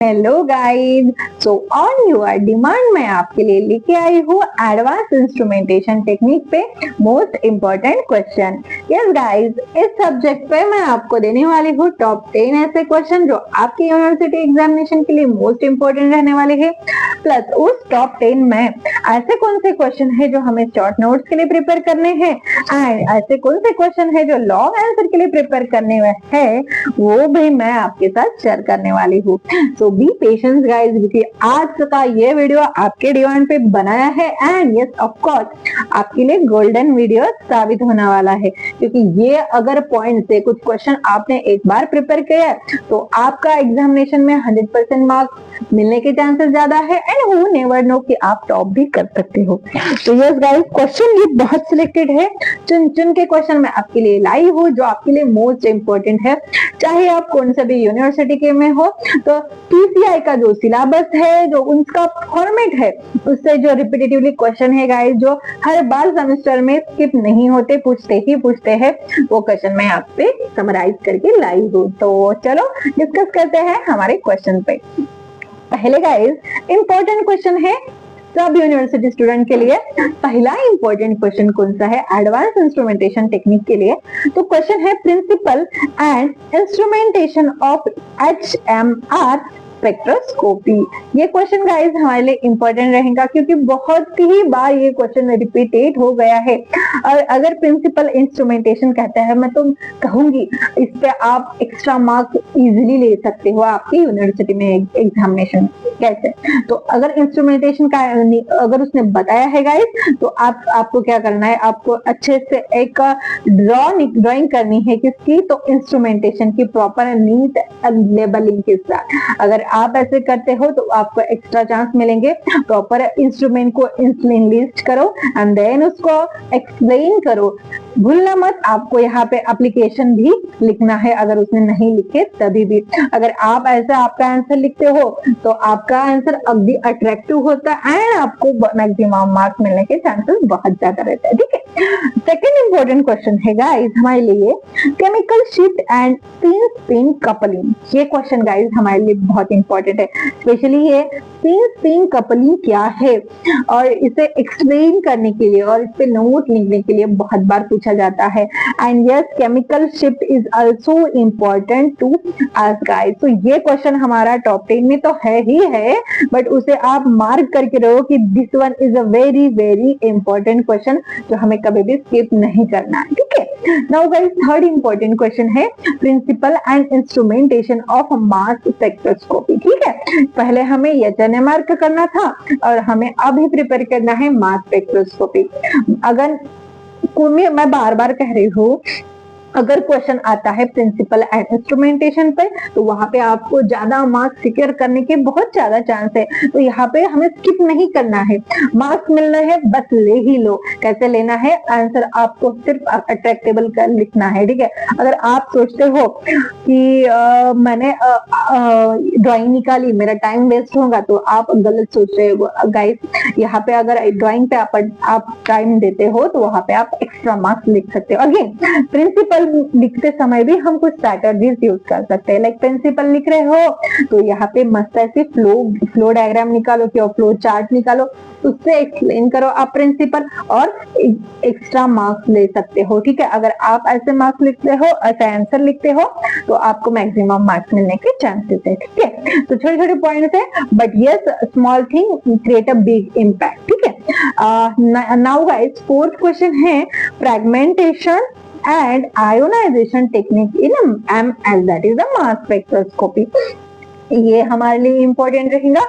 Hello guys, so on your demand मैं आपके लिए लेके आई हूँ एडवांस इंस्ट्रूमेंटेशन टेक्निक पे most important question. Yes guys, इस सब्जेक्ट पे मैं आपको देने वाली हूँ टॉप 10 ऐसे क्वेश्चन जो आपके यूनिवर्सिटी एग्जामिनेशन के लिए मोस्ट इम्पोर्टेंट रहने वाले हैं। प्लस उस टॉप 10 में ऐसे कौन से क्वेश्चन है जो हमें शॉर्ट नोट्स के लिए प्रिपेयर करने हैं एंड ऐसे कौन से क्वेश्चन है जो लॉन्ग आंसर के लिए प्रिपेयर करने है, वो भी मैं आपके साथ शेयर करने वाली हूँ। सो बी पेशेंस गाइस, क्योंकि आज का ये वीडियो आपके डिमांड पे बनाया है एंड यस ऑफ कोर्स आपके लिए गोल्डन वीडियो साबित होने वाला है, क्योंकि ये अगर पॉइंट से कुछ क्वेश्चन आपने एक बार प्रिपेयर किया तो आपका एग्जामिनेशन में 100% मार्क्स मिलने के चांसेस ज्यादा है एंड हु नेवर नो कि आप टॉप भी कर सकते हो। तो यस गाइस, क्वेश्चन ये बहुत सिलेक्टेड है, चुन चुन के क्वेश्चन मैं आपके लिए लाई हूँ जो आपके लिए मोस्ट इम्पोर्टेंट है। चाहे आप कौन सा भी यूनिवर्सिटी के में हो, तो पीसीआई का जो सिलेबस है, जो उनका फॉर्मेट है, उससे जो रिपीटेटिवली क्वेश्चन है गाइस, जो हर बार सेमेस्टर में स्किप नहीं होते, पूछते हैं, वो क्वेश्चन मैं आप पे समराइज करके लाई हूँ। तो चलो डिस्कस करते हैं हमारे क्वेश्चन पे। पहले गाइस इंपॉर्टेंट क्वेश्चन है सब यूनिवर्सिटी स्टूडेंट के लिए। पहला इंपॉर्टेंट क्वेश्चन कौन सा है एडवांस इंस्ट्रूमेंटेशन टेक्निक के लिए? तो क्वेश्चन है principle and instrumentation of HMR spectroscopy. ये क्वेश्चन गाइस हमारे लिए इंपॉर्टेंट रहेगा क्योंकि बहुत ही बार ये क्वेश्चन रिपीटेड हो गया है। और अगर प्रिंसिपल इंस्ट्रूमेंटेशन कहता है, मैं तो कहूंगी इस पे आप एक्स्ट्रा मार्क्स इजीली ले सकते हो आपकी यूनिवर्सिटी में एग्जामिनेशन। कैसे? तो अगर इंस्ट्रूमेंटेशन का अगर उसने बताया है गाइस, तो आपको क्या करना है, आपको अच्छे से एक ड्राइंग करनी है किसकी, तो इंस्ट्रूमेंटेशन की प्रॉपर नीट लेबलिंग के साथ। अगर आप ऐसे करते हो तो आपको एक्स्ट्रा चांस मिलेंगे। प्रॉपर इंस्ट्रूमेंट को लिस्ट करो एंड देन उसको एक्सप्लेन करो। भूलना मत, आपको यहाँ पे एप्लीकेशन भी लिखना है, अगर उसने नहीं लिखे तभी भी। अगर आप ऐसा आपका आंसर लिखते हो तो आपका आंसर अगदी अट्रैक्टिव होता है एंड आपको मैक्सिमम मार्क्स मिलने के चांसेस बहुत ज्यादा रहते हैं। ठीक है, सेकेंड इंपॉर्टेंट क्वेश्चन है गाइस हमारे लिए chemical shift and spin spin coupling. ये क्वेश्चन गाइस हमारे लिए बहुत इंपॉर्टेंट है, स्पेशली ये स्पिन स्पिन कपलिंग क्या है और इसे एक्सप्लेन करने के लिए और इस पे नोट लिखने के लिए बहुत बार पूछा जाता है। And yes, chemical shift is also important to us guys. तो ये क्वेश्चन हमारा टॉप 10 में तो है ही है, बट उसे आप मार्क करके रहो कि this one is a very very important question जो हमें कभी भी स्किप नहीं करना है। ठीक है, now guys third important question है principle and instrumentation of mass spectroscopy. ठीक है, पहले हमें HNMR का करना था और हमें अभी प्रिपेयर करना है मास स्पेक्ट्रोस्कोपी। अगर मैं बार बार कह रही हूँ, अगर क्वेश्चन आता है प्रिंसिपल एंड इंस्ट्रूमेंटेशन पे तो वहां पे आपको ज्यादा मार्क्स सिक्योर करने के बहुत ज्यादा चांस है। तो यहाँ पे हमें स्किप नहीं करना है, मार्क्स मिलना है बस ले ही लो। कैसे लेना है, आंसर आपको सिर्फ अट्रैक्टेबल कर लिखना है। ठीक है, अगर आप सोचते हो कि मैंने ड्राइंग निकाली, मेरा टाइम वेस्ट होगा, तो आप गलत सोच रहे हो गाइस। यहाँ पे अगर ड्राइंग पे आप टाइम देते हो तो वहां पे आप एक्स्ट्रा मार्क्स लिख सकते हो। अगेन प्रिंसिपल लिखते समय भी हम कुछ स्ट्रैटेजीज यूज कर सकते हैं। लाइक प्रिंसिपल लिख रहे हो तो यहाँ पे मस्त ऐसे फ्लो डायग्राम निकालो कि फ्लो चार्ट निकालो, उससे एक्सप्लेन करो आप प्रिंसिपल और एक्स्ट्रा मार्क्स ले सकते हो। ठीक है, अगर आप ऐसे मार्क्स लिखते हो, ऐसा आंसर लिखते हो, तो आपको मैक्सिमम मार्क्स मिलने के चांसेस है। ठीक है, तो छोटे छोटे पॉइंट्स है, but yes small thing create a big impact. ठीक है, नाउ गाइस फोर्थ क्वेश्चन है fragmentation and ionization technique in MS, that is the mass spectroscopy। ये हमारे लिए इंपॉर्टेंट रहेगा।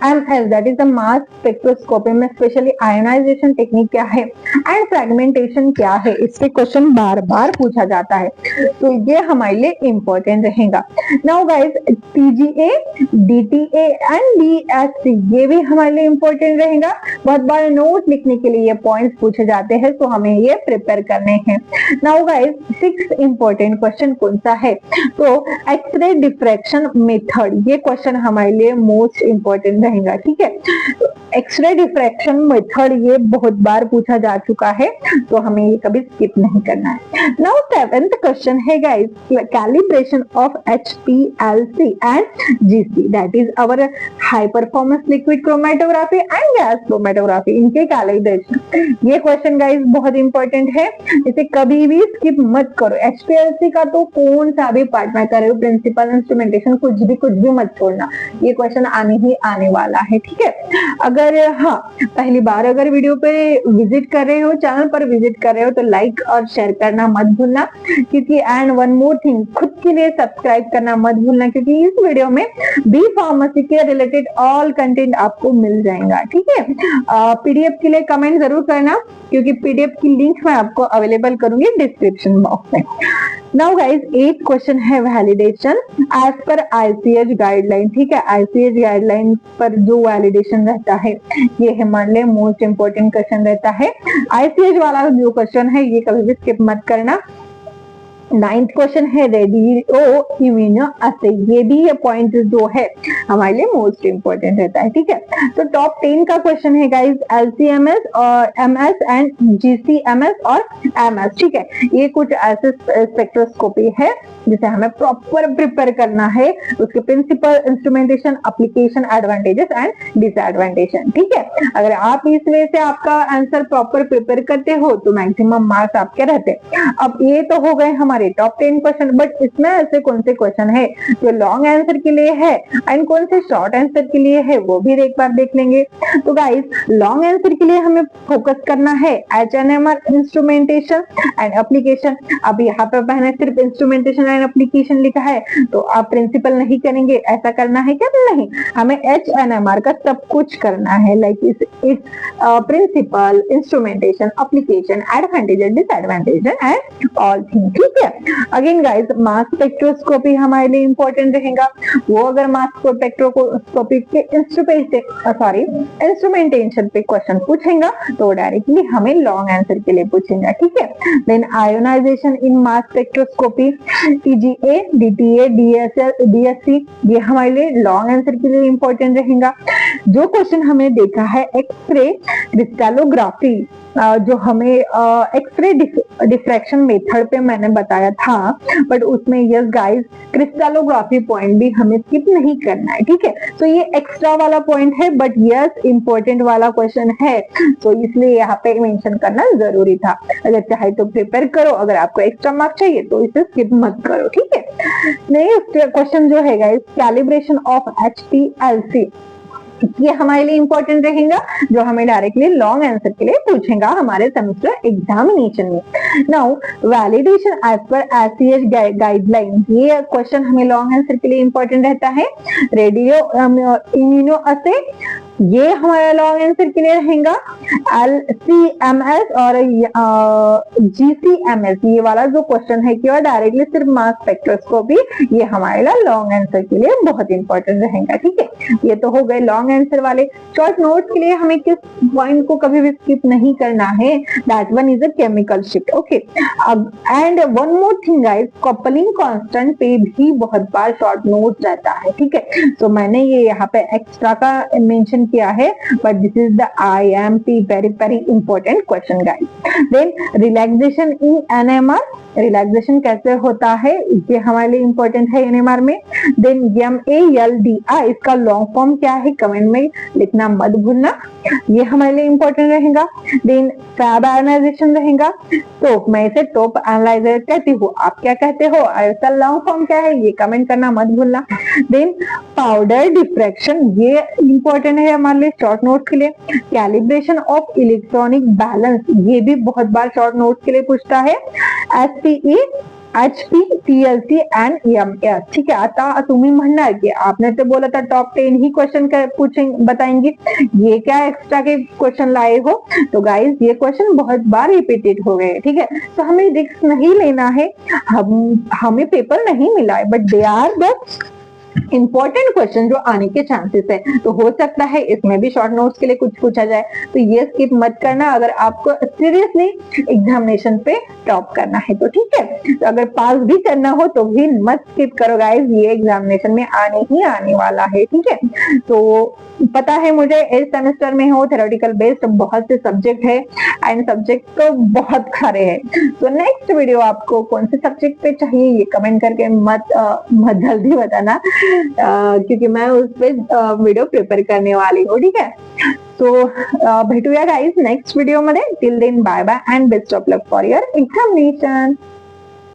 MS that is the mass spectroscopy में specially ionisation technique क्या है एंड फ्रैगमेंटेशन क्या है, इससे क्वेश्चन बार बार पूछा जाता है, तो ये हमारे लिए इंपॉर्टेंट रहेगा। Now guys TGA, DTA and DSC ये भी हमारे लिए इंपॉर्टेंट रहेगा। बहुत बार नोट लिखने के लिए ये पॉइंट्स पूछे जाते हैं, तो हमें ये प्रिपेयर करने हैं। Now guys sixth important question कौन सा है, तो एक्सरे डिफ्रैक्शन मेथड। ये क्वेश्चन हमारे लिए मोस्ट इंपॉर्टेंट रहेगा, ठीक है। एक्सरे डिफ्रैक्शन मेथड ये बहुत बार पूछा जा चुका है, तो हमें ये कभी स्किप नहीं करना है। नाउ 7th क्वेश्चन है guys, calibration of HPLC and GC, that is our high performance liquid chromatography and gas chromatography, इनके कैलिब्रेशन। ये क्वेश्चन गाइस बहुत इंपॉर्टेंट है, इसे कभी भी स्किप मत करो। HPLC का तो कौन सा भी पार्ट में करे, प्रिंसिपल, इंस्ट्रूमेंटेशन, कुछ भी मत छोड़ना, ये क्वेश्चन आने ही आने वाला है, ठीक है। अगर हाँ पहली बार अगर वीडियो पे विजिट कर रहे हो, चैनल पर विजिट कर रहे हो, तो लाइक और शेयर करना मत भूलना, क्योंकि एंड वन मोर थिंग, खुद के लिए सब्सक्राइब करना मत भूलना, क्योंकि इस वीडियो में बी फार्मेसी के रिलेटेड ऑल कंटेंट आपको मिल जाएगा, ठीक है। PDF के लिए कमेंट जरूर करना, क्योंकि PDF की लिंक मैं आपको अवेलेबल करूंगी डिस्क्रिप्शन बॉक्स में। नाउ गाइस 8th क्वेश्चन है वैलिडेशन एज पर ICH गाइडलाइन, ठीक है। ICH गाइडलाइन पर जो वैलिडेशन रहता है, ये हमारे लिए मोस्ट इंपोर्टेंट क्वेश्चन रहता है। ICH वाला जो क्वेश्चन है ये कभी भी स्किप मत करना। 9th क्वेश्चन है रेडियो इम्यूनोअसे, ये भी ये पॉइंट जो है हमारे लिए मोस्ट इंपोर्टेंट रहता है, ठीक है। तो टॉप 10 का क्वेश्चन है गाइस, LCMS और MS एंड GCMS और MS, ठीक है। ये कुछ ऐसे स्पेक्ट्रोस्कोपी है जिसे हमें प्रॉपर प्रिपेयर करना है, उसके principle, instrumentation, application, advantages and disadvantage, ठीक है। अगर आप इस वे से आपका आंसर प्रॉपर प्रिपेयर करते हो तो मैक्सिमम मार्क्स आपके रहते। अब ये तो हो गए हमारे टॉप 10 क्वेश्चन, बट इसमें ऐसे कौन से क्वेश्चन है जो लॉन्ग आंसर के लिए है एंड कौन से शॉर्ट आंसर के लिए है, वो भी एक बार देख लेंगे। तो गाइस लॉन्ग आंसर के लिए हमें फोकस करना है HNMR, इंस्ट्रूमेंटेशन एंड एप्लीकेशन। अब यहाँ पे मैंने सिर्फ इंस्ट्रूमेंटेशन एंड एप्लीकेशन लिखा है, तो आप प्रिंसिपल नहीं करेंगे, ऐसा करना है क्या? नहीं, हमें HNMR का सब कुछ करना है, like its principle, instrumentation, application, advantages, disadvantage and all thing, ठीक है। अगेन गाइस मास स्पेक्ट्रोस्कोपी हमारे लिए इंपॉर्टेंट रहेगा। वो अगर मास स्पेक्ट्रोस्कोपी के इंस्ट्रूमेंटेशन पे क्वेश्चन पूछेगा तो डायरेक्टली हमें लॉन्ग आंसर के लिए पूछेगा, ठीक है। Then ionisation in mass spectroscopy, TGA, DTA, DSC, ये हमारे लिए लॉन्ग आंसर के लिए इंपॉर्टेंट रहेगा। जो क्वेश्चन हमें देखा है एक्सरे क्रिस्टलोग्राफी, जो हमें एक्सरे डिफ्रैक्शन मेथड पे मैंने बताया था, बट उसमें यस गाइस क्रिस्टलोग्राफी पॉइंट भी हमें स्किप नहीं करना है, ठीक है। तो ये एक्स्ट्रा वाला पॉइंट है, बट यस इंपॉर्टेंट वाला क्वेश्चन है, तो इसलिए यहाँ पे मेंशन करना जरूरी था। अगर चाहे तो प्रिपेयर करो, अगर आपको एक्स्ट्रा मार्क्स चाहिए तो इसे स्किप मत करो, ठीक है। नेक्स्ट क्वेश्चन जो है गाइस कैलिब्रेशन ऑफ HPLC, ये हमारे लिए इंपॉर्टेंट रहेगा, जो हमें डायरेक्टली लॉन्ग आंसर के लिए पूछेगा हमारे सेमेस्टर एग्जामिनेशन में। नाउ वैलिडेशन एज पर ICH गाइडलाइन, ये क्वेश्चन हमें लॉन्ग आंसर के लिए इंपॉर्टेंट रहता है। रेडियो इम्यूनोअसे, ये हमारा लॉन्ग आंसर के लिए रहेगा। LCMS और GCMS, ये वाला जो क्वेश्चन है कि डायरेक्टली सिर्फ मास स्पेक्ट्रोस्कोपी, ये हमारे लॉन्ग आंसर के लिए बहुत इंपॉर्टेंट रहेगा, ठीक है। ये तो हो गए लॉन्ग आंसर वाले। शॉर्ट नोट्स के लिए हमें किस पॉइंट को कभी भी स्किप नहीं करना है, that one is a chemical shift, okay. अब and one more thing guys, coupling constant पे भी बहुत बार शॉर्ट नोट्स रहता है, ठीक है। तो मैंने ये यहाँ पे एक्स्ट्रा का मेंशन किया है, but this is the IMP very important question guys. Then relaxation in NMR, relaxation कैसे होता है ये हमारे लिए इंपॉर्टेंट है NMR में। देन MALDI, इसका लॉन्ग फॉर्म क्या है कमेंट में लिखना मत भूलना, ये हमारे लिए इंपॉर्टेंट रहेगा। देन फैब आयोनाइजेशन रहेगा, तो मैं इसे टॉप एनालाइजर कहती हूँ, आप क्या कहते हो, इसका लॉन्ग फॉर्म क्या है ये कमेंट करना मत भूलना। देन पाउडर डिफ्रैक्शन, ये इंपॉर्टेंट है हमारे लिए शॉर्ट नोट्स के लिए। कैलिब्रेशन ऑफ इलेक्ट्रॉनिक बैलेंस, ये भी बहुत बार शॉर्ट नोट्स के लिए पूछता है। SPE, HP, TLC and EMS, ठीक है। आता तुम्ही म्हणणार की आपने तो बोला था टॉप 10 ही क्वेश्चन पूछेंगे, बताएंगे, ये क्या एक्स्ट्रा के क्वेश्चन लाए हो? तो गाइस ये क्वेश्चन बहुत बार रिपीटेड हो गए, ठीक है। तो हमें रिस्क नहीं लेना है, हमें पेपर नहीं मिला है, but they are the important question जो आने के चांसेस है, तो हो सकता है इसमें भी शॉर्ट नोट्स के लिए कुछ पूछा जाए, तो ये स्किप मत करना अगर आपको सीरियसली एग्जामिनेशन पे टॉप करना है तो, ठीक है। तो अगर पास भी करना हो तो भी मत स्किप करो गाइस, ये एग्जामिनेशन में आने ही आने वाला है, ठीक है। तो पता है मुझे इस सेमेस्टर में हो थ्योरेटिकल बेस्ड बहुत से सब्जेक्ट है एंड सब्जेक्ट तो बहुत सारे हैं। तो नेक्स्ट वीडियो आपको कौन से सब्जेक्ट पे चाहिए ये कमेंट करके मत जल्दी बताना, क्योंकि मैं उस पे वीडियो प्रिपेअर करने वाली हूँ, ठीक है। सो भेटूया गाईज नेक्स्ट व्हिडिओ मध्ये. Till then bye bye and best of luck for your examination.